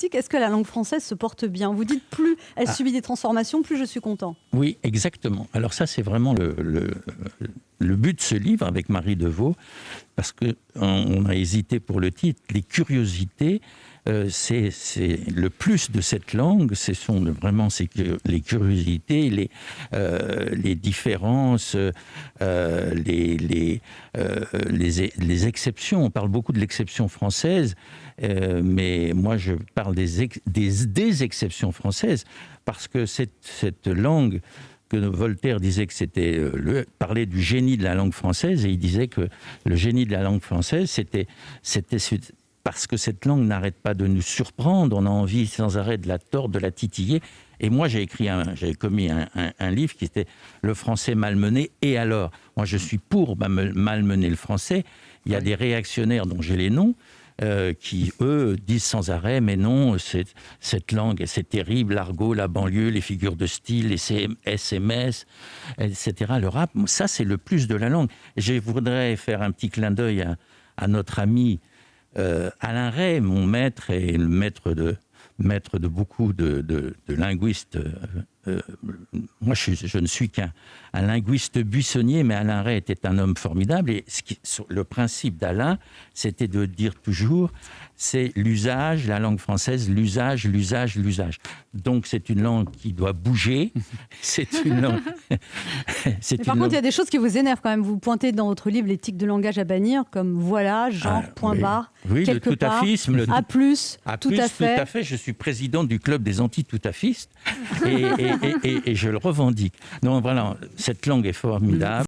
politique, est-ce que la langue française se porte bien? Vous dites plus elle subit des transformations, plus je suis content. Oui, exactement. Alors ça, c'est vraiment le but de ce livre avec Marie Deveau, parce qu'on a hésité pour le titre. Les curiosités, c'est le plus de cette langue, ce sont vraiment les curiosités, les différences, les exceptions. On parle beaucoup de l'exception française, mais moi je parle des exceptions françaises, parce que cette langue que Voltaire disait que c'était parler du génie de la langue française, et il disait que le génie de la langue française, c'était parce que cette langue n'arrête pas de nous surprendre, on a envie sans arrêt de la tordre, de la titiller. Et moi, j'avais commis un livre qui était Le français malmené. Et alors, moi, je suis pour malmener le français. Il y a des réactionnaires dont j'ai les noms, qui, eux, disent sans arrêt, mais non, cette langue, c'est terrible, l'argot, la banlieue, les figures de style, les SMS, etc., le rap, ça, c'est le plus de la langue. Et je voudrais faire un petit clin d'œil à notre ami Alain Rey, mon maître, et le maître de beaucoup de linguistes. Moi, je ne suis qu'un linguiste buissonnier, mais Alain Rey était un homme formidable. Et le principe d'Alain, c'était de dire toujours, c'est l'usage, la langue française, l'usage. Donc, c'est une langue qui doit bouger. C'est une langue... Par contre, il y a des choses qui vous énervent quand même. Vous pointez dans votre livre les tics de langage à bannir, comme voilà, genre, point barre, oui, quelque le tout-affisme, part, à plus, tout à fait. Tout à fait. Je suis président du club des anti-tout-affistes et je le revendique. Donc voilà, cette langue est formidable.